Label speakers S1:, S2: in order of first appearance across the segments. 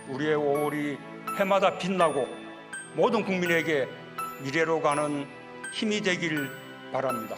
S1: 우리의 5월이 해마다 빛나고 모든 국민에게 미래로 가는 힘이 되길 바랍니다.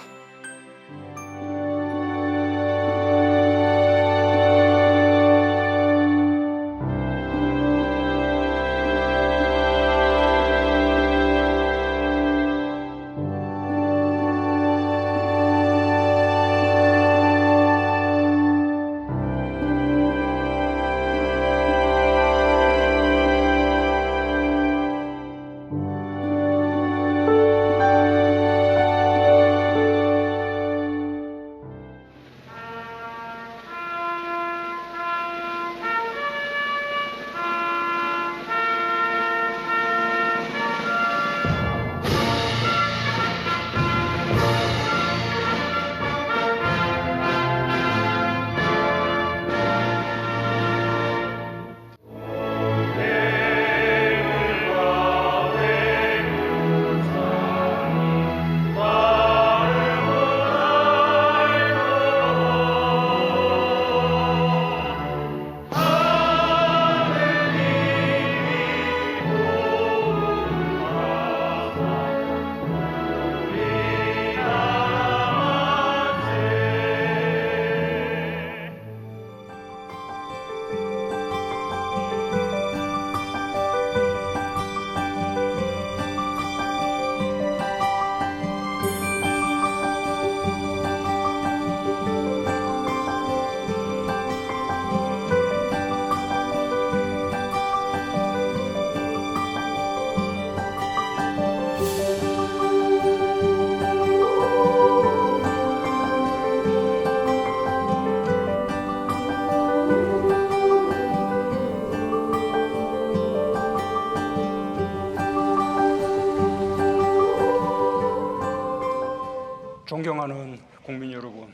S1: 존경하는 국민 여러분,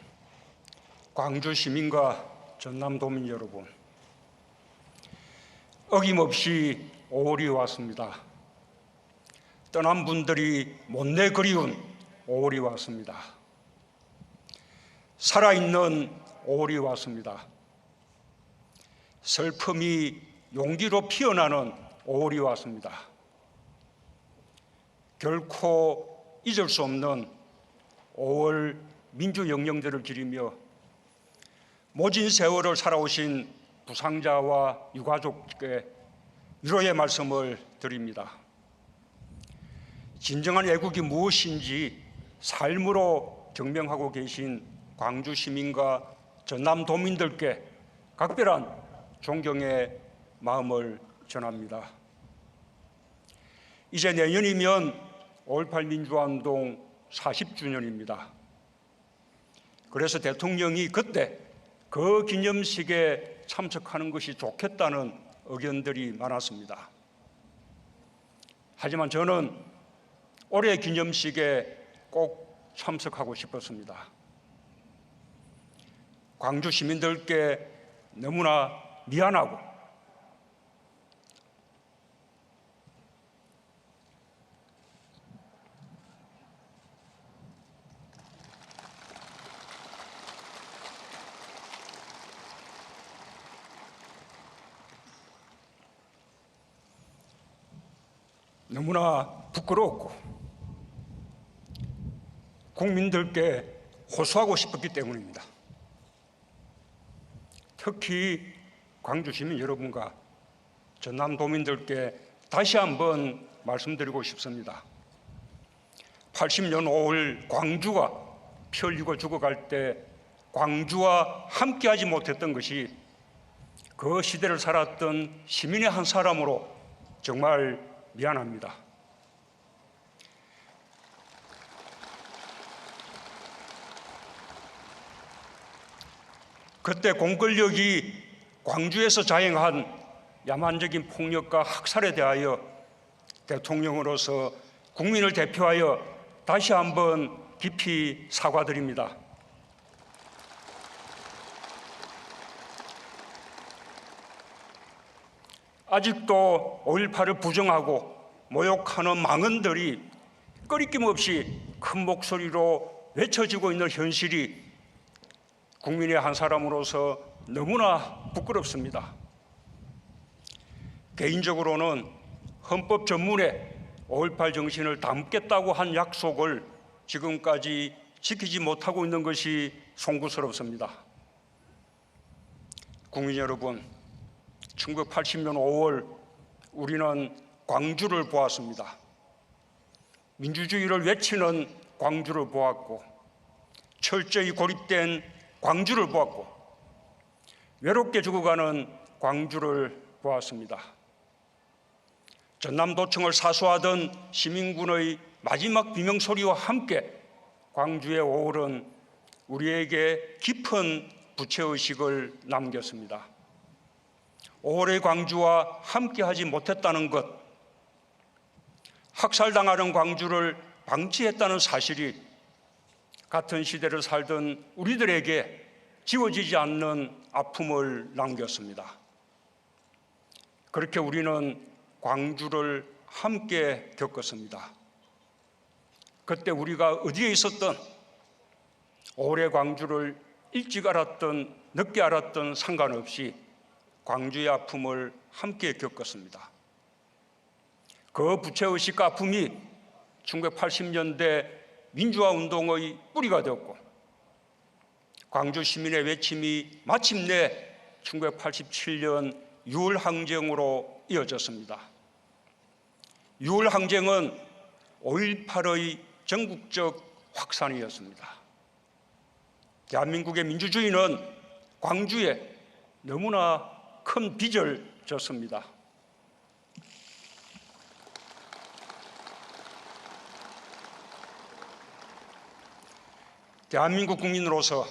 S1: 광주 시민과 전남도민 여러분, 어김없이 5월이 왔습니다. 떠난 분들이 못내 그리운 5월이 왔습니다. 살아있는 5월이 왔습니다. 슬픔이 용기로 피어나는 5월이 왔습니다. 결코 잊을 수 없는 5월 민주영령제를 기리며 모진 세월을 살아오신 부상자와 유가족께 위로의 말씀을 드립니다. 진정한 애국이 무엇인지 삶으로 증명하고 계신 광주 시민과 전남도민들께 각별한 존경의 마음을 전합니다. 이제 내년이면 5.18 민주화운동 40주년입니다. 그래서 대통령이 그때 그 기념식에 참석하는 것이 좋겠다는 의견들이 많았습니다. 하지만 저는 올해 기념식에 꼭 참석하고 싶었습니다. 광주 시민들께 너무나 미안하고 너무나 부끄럽고 국민들께 호소하고 싶었기 때문입니다. 특히 광주 시민 여러분과 전남도민들께 다시 한번 말씀드리고 싶습니다. 80년 5월 광주가 피 흘리고 죽어갈 때 광주와 함께하지 못했던 것이 그 시대를 살았던 시민의 한 사람으로 정말 미안합니다. 그때 공권력이 광주에서 자행한 야만적인 폭력과 학살에 대하여 대통령으로서 국민을 대표하여 다시 한번 깊이 사과드립니다. 아직도 5.18을 부정하고 모욕하는 망언들이 꺼리낌 없이 큰 목소리로 외쳐지고 있는 현실이 국민의 한 사람으로서 너무나 부끄럽습니다. 개인적으로는 헌법 전문에 5.18 정신을 담겠다고 한 약속을 지금까지 지키지 못하고 있는 것이 송구스럽습니다. 국민 여러분, 1980년 5월 우리는 광주를 보았습니다. 민주주의를 외치는 광주를 보았고, 철저히 고립된 광주를 보았고, 외롭게 죽어가는 광주를 보았습니다. 전남도청을 사수하던 시민군의 마지막 비명소리와 함께 광주의 5월은 우리에게 깊은 부채의식을 남겼습니다. 5월의 광주와 함께하지 못했다는 것, 학살당하는 광주를 방치했다는 사실이 같은 시대를 살던 우리들에게 지워지지 않는 아픔을 남겼습니다. 그렇게 우리는 광주를 함께 겪었습니다. 그때 우리가 어디에 있었던, 5월의 광주를 일찍 알았던 늦게 알았던 상관없이 광주의 아픔을 함께 겪었습니다. 그 부채의식과 아픔이 1980년대 민주화 운동의 뿌리가 되었고, 광주 시민의 외침이 마침내 1987년 6월 항쟁으로 이어졌습니다. 6월 항쟁은 5.18의 전국적 확산이었습니다. 대한민국의 민주주의는 광주에 너무나 큰 빚을 졌습니다. 대한민국 국민으로서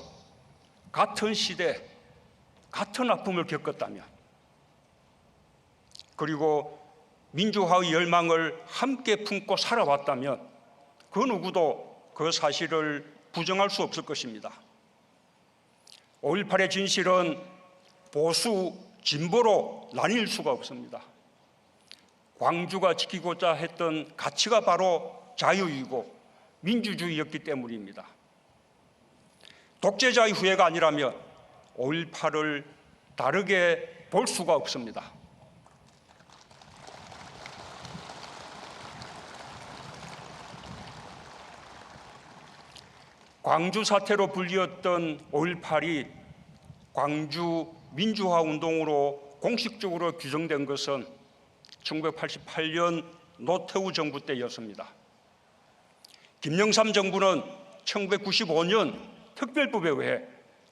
S1: 같은 시대, 같은 아픔을 겪었다면, 그리고 민주화의 열망을 함께 품고 살아왔다면 그 누구도 그 사실을 부정할 수 없을 것입니다. 5.18의 진실은 보수, 진보로 나뉠 수가 없습니다. 광주가 지키고자 했던 가치가 바로 자유이고 민주주의였기 때문입니다. 독재자의 후예가 아니라면 5.18을 다르게 볼 수가 없습니다. 광주 사태로 불리웠던 5.18이 광주 민주화 운동으로 공식적으로 규정된 것은 1988년 노태우 정부 때였습니다. 김영삼 정부는 1995년 특별법에 의해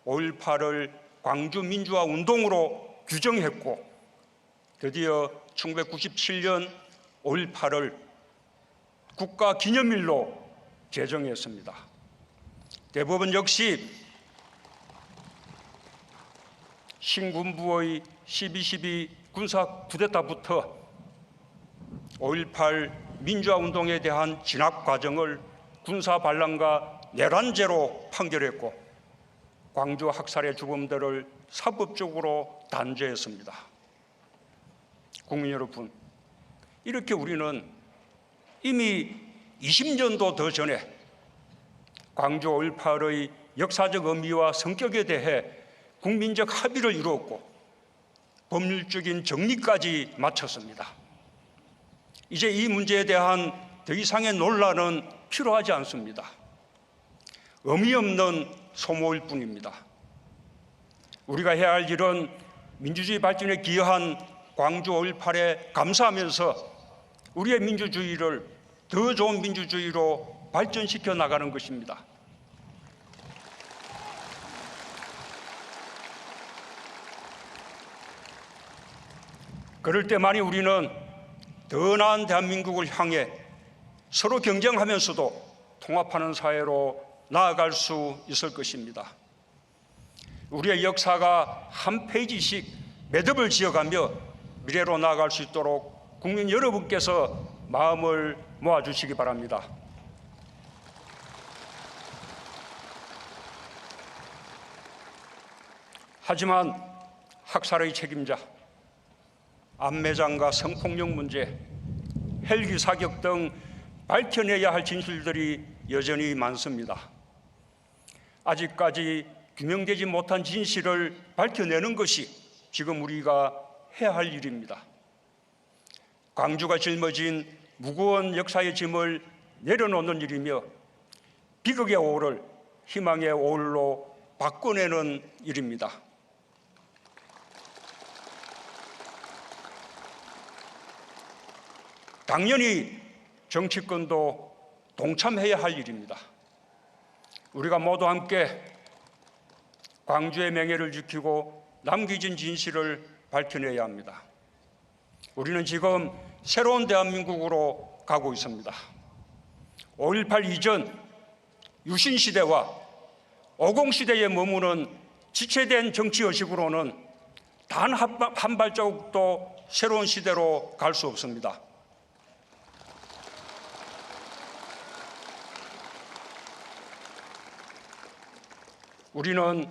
S1: 5.18을 광주 민주화 운동으로 규정했고, 드디어 1997년 5.18을 국가 기념일로 제정했습니다. 대법원 역시 신군부의 12.12 군사 쿠데타부터 5.18 민주화 운동에 대한 진압 과정을 군사 반란과 내란죄로 판결했고, 광주 학살의 주범들을 사법적으로 단죄했습니다. 국민 여러분, 이렇게 우리는 이미 20년도 더 전에 광주 5.18의 역사적 의미와 성격에 대해 국민적 합의를 이루었고 법률적인 정리까지 마쳤습니다. 이제 이 문제에 대한 더 이상의 논란은 필요하지 않습니다. 의미 없는 소모일 뿐입니다. 우리가 해야 할 일은 민주주의 발전에 기여한 광주 5.18에 감사하면서 우리의 민주주의를 더 좋은 민주주의로 발전시켜 나가는 것입니다. 그럴 때만이 우리는 더 나은 대한민국을 향해 서로 경쟁하면서도 통합하는 사회로 나아갈 수 있을 것입니다. 우리의 역사가 한 페이지씩 매듭을 지어가며 미래로 나아갈 수 있도록 국민 여러분께서 마음을 모아주시기 바랍니다. 하지만 학살의 책임자, 암매장과 성폭력 문제, 헬기 사격 등 밝혀내야 할 진실들이 여전히 많습니다. 아직까지 규명되지 못한 진실을 밝혀내는 것이 지금 우리가 해야 할 일입니다. 광주가 짊어진 무거운 역사의 짐을 내려놓는 일이며 비극의 오를 희망의 오울로 바꿔내는 일입니다. 당연히 정치권도 동참해야 할 일입니다. 우리가 모두 함께 광주의 명예를 지키고 남겨진 진실을 밝혀내야 합니다. 우리는 지금 새로운 대한민국으로 가고 있습니다. 5.18 이전 유신시대와 50시대에 머무는 지체된 정치의식으로는 단 한 발자국도 새로운 시대로 갈 수 없습니다. 우리는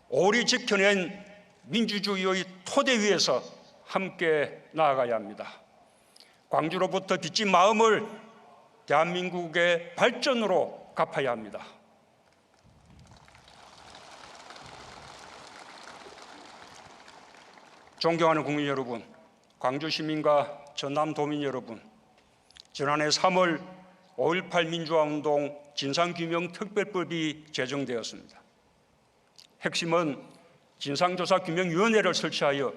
S1: 오래 지켜낸 민주주의의 토대 위에서 함께 나아가야 합니다. 광주로부터 빚진 마음을 대한민국의 발전으로 갚아야 합니다. 존경하는 국민 여러분, 광주 시민과 전남도민 여러분, 지난해 3월 5.18 민주화운동 진상규명특별법이 제정되었습니다. 핵심은 진상조사규명위원회를 설치하여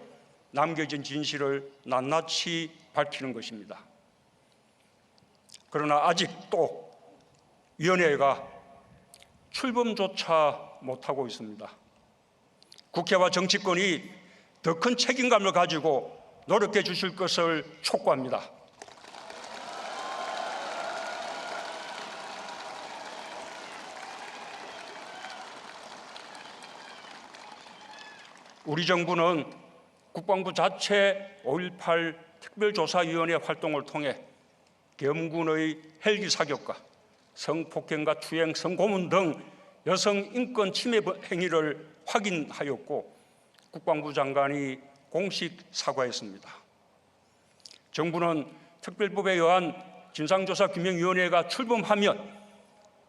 S1: 남겨진 진실을 낱낱이 밝히는 것입니다. 그러나 아직도 위원회가 출범조차 못하고 있습니다. 국회와 정치권이 더 큰 책임감을 가지고 노력해 주실 것을 촉구합니다. 우리 정부는 국방부 자체 5.18 특별조사위원회 활동을 통해 계엄군의 헬기 사격과 성폭행과 투행, 성고문 등 여성 인권 침해 행위를 확인하였고 국방부 장관이 공식 사과했습니다. 정부는 특별법에 의한 진상조사규명위원회가 출범하면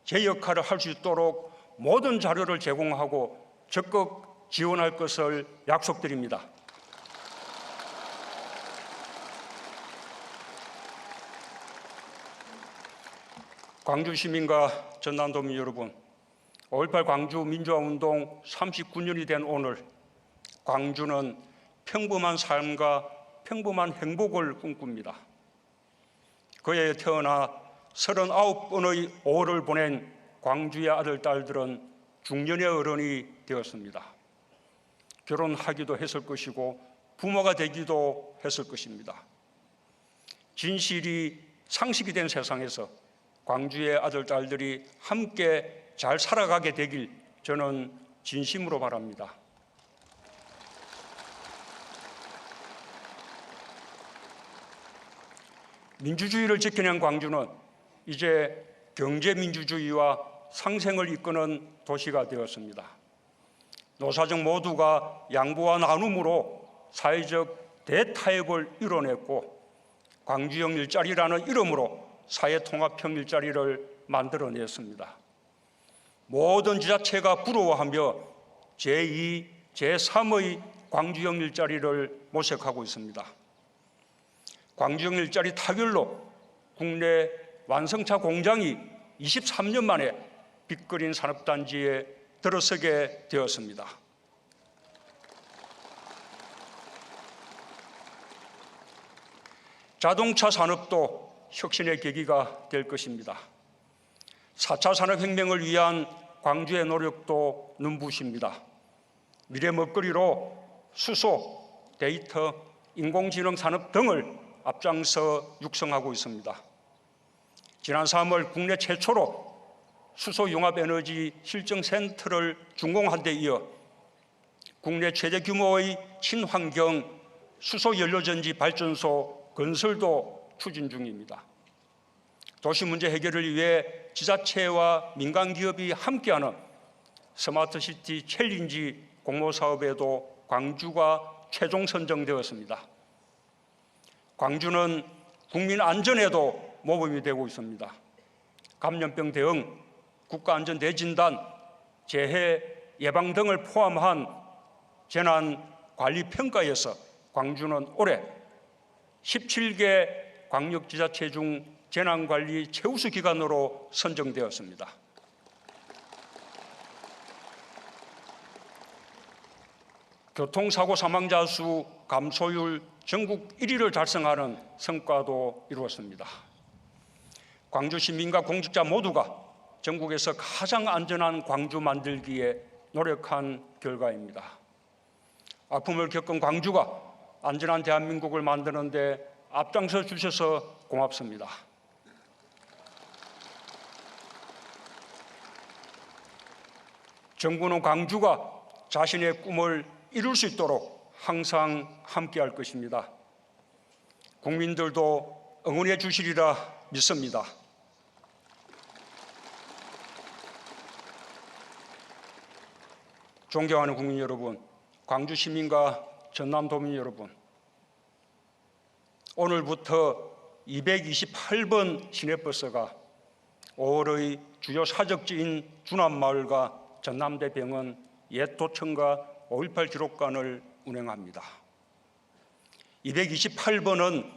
S1: 제 역할을 할 수 있도록 모든 자료를 제공하고 적극 지원할 것을 약속드립니다. 광주 시민과 전남도민 여러분, 5.18 광주 민주화운동 39년이 된 오늘 광주는 평범한 삶과 평범한 행복을 꿈꿉니다. 그에 태어나 39번의 5월을 보낸 광주의 아들, 딸들은 중년의 어른이 되었습니다. 결혼하기도 했을 것이고 부모가 되기도 했을 것입니다. 진실이 상식이 된 세상에서 광주의 아들, 딸들이 함께 잘 살아가게 되길 저는 진심으로 바랍니다. 민주주의를 지켜낸 광주는 이제 경제민주주의와 상생을 이끄는 도시가 되었습니다. 노사정 모두가 양보와 나눔으로 사회적 대타협을 이뤄냈고 광주형 일자리라는 이름으로 사회통합형 일자리를 만들어냈습니다. 모든 지자체가 부러워하며 제2, 제3의 광주형 일자리를 모색하고 있습니다. 광주형 일자리 타결로 국내 완성차 공장이 23년 만에 빅그린 산업단지에 들어서게 되었습니다. 자동차 산업도 혁신의 계기가 될 것입니다. 4차 산업혁명을 위한 광주의 노력도 눈부십니다. 미래 먹거리로 수소, 데이터, 인공지능 산업 등을 앞장서 육성하고 있습니다. 지난 3월 국내 최초로 수소융합에너지 실증센터를 준공한 데 이어 국내 최대 규모의 친환경 수소연료전지 발전소 건설도 추진 중입니다. 도시 문제 해결을 위해 지자체와 민간기업이 함께하는 스마트시티 챌린지 공모사업에도 광주가 최종 선정되었습니다. 광주는 국민 안전에도 모범이 되고 있습니다. 감염병 대응, 국가안전대진단, 재해 예방 등을 포함한 재난관리평가에서 광주는 올해 17개 광역지자체 중 재난관리 최우수 기관으로 선정되었습니다. 교통사고 사망자 수 감소율 전국 1위를 달성하는 성과도 이루었습니다. 광주 시민과 공직자 모두가 전국에서 가장 안전한 광주 만들기에 노력한 결과입니다. 아픔을 겪은 광주가 안전한 대한민국을 만드는 데 앞장서 주셔서 고맙습니다. 정부는 광주가 자신의 꿈을 이룰 수 있도록 항상 함께할 것입니다. 국민들도 응원해 주시리라 믿습니다. 존경하는 국민 여러분, 광주 시민과 전남도민 여러분, 오늘부터 228번 시내버스가 5월의 주요 사적지인 주남마을과 전남대병원, 옛도청과 5.18 기록관을 운행합니다. 228번은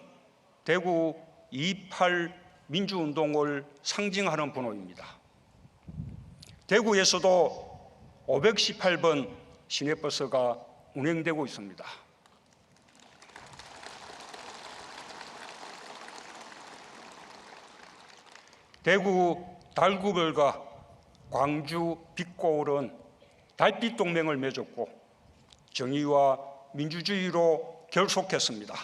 S1: 대구 2.28 민주운동을 상징하는 번호입니다. 대구에서도 518번 시내버스가 운행되고 있습니다. 대구 달구별과 광주 빛고을은 달빛 동맹을 맺었고 정의와 민주주의로 결속했습니다.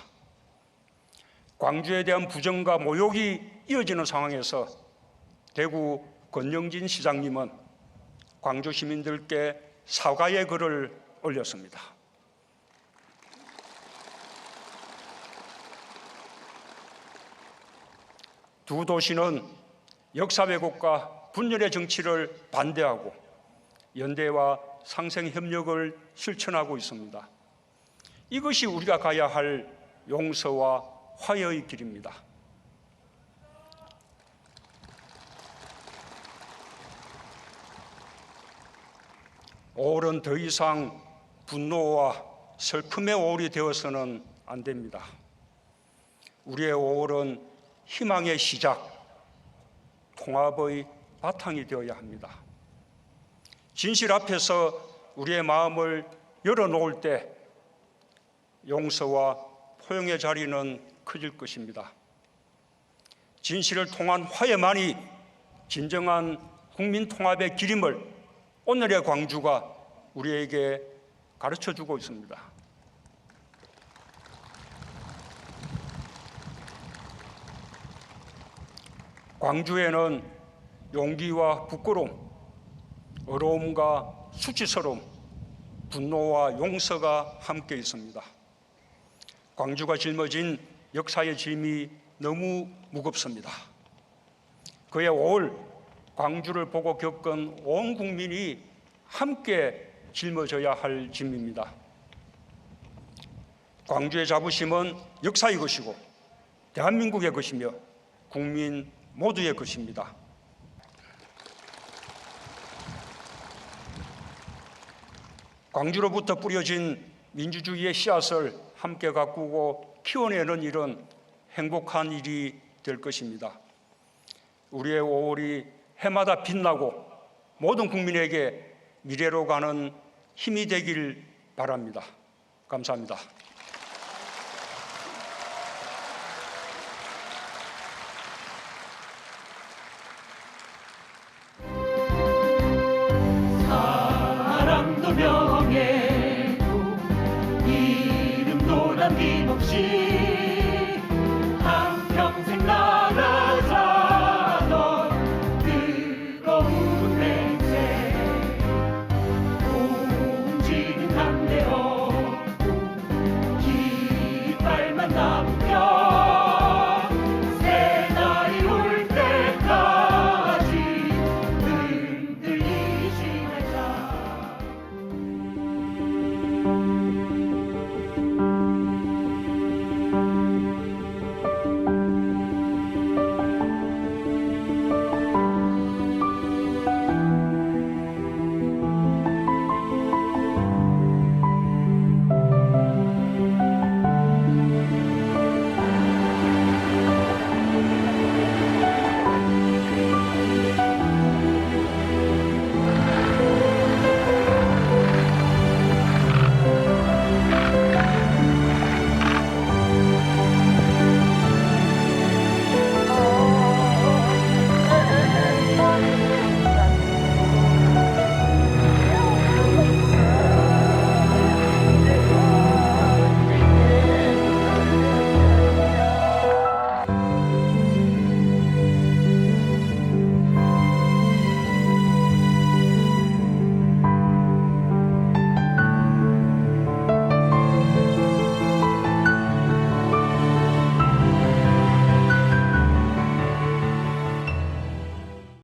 S1: 광주에 대한 부정과 모욕이 이어지는 상황에서 대구 권영진 시장님은 광주 시민들께 사과의 글을 올렸습니다. 두 도시는 역사 왜곡과 분열의 정치를 반대하고 연대와 상생 협력을 실천하고 있습니다. 이것이 우리가 가야 할 용서와 화해의 길입니다. 오월은 더 이상 분노와 슬픔의 5월이 되어서는 안 됩니다. 우리의 5월은 희망의 시작, 통합의 바탕이 되어야 합니다. 진실 앞에서 우리의 마음을 열어놓을 때 용서와 포용의 자리는 커질 것입니다. 진실을 통한 화해만이 진정한 국민 통합의 길임을 오늘의 광주가 우리에게 가르쳐주고 있습니다. 광주에는 용기와 부끄러움, 어려움과 수치스러움, 분노와 용서가 함께 있습니다. 광주가 짊어진 역사의 짐이 너무 무겁습니다. 그의 5월 광주를 보고 겪은 온 국민이 함께 짊어져야 할 짐입니다. 광주의 자부심은 역사의 것이고 대한민국의 것이며 국민 모두의 것입니다. 광주로부터 뿌려진 민주주의의 씨앗을 함께 가꾸고 키워내는 일은 행복한 일이 될 것입니다. 우리의 5월이 해마다 빛나고 모든 국민에게 미래로 가는 힘이 되길 바랍니다. 감사합니다.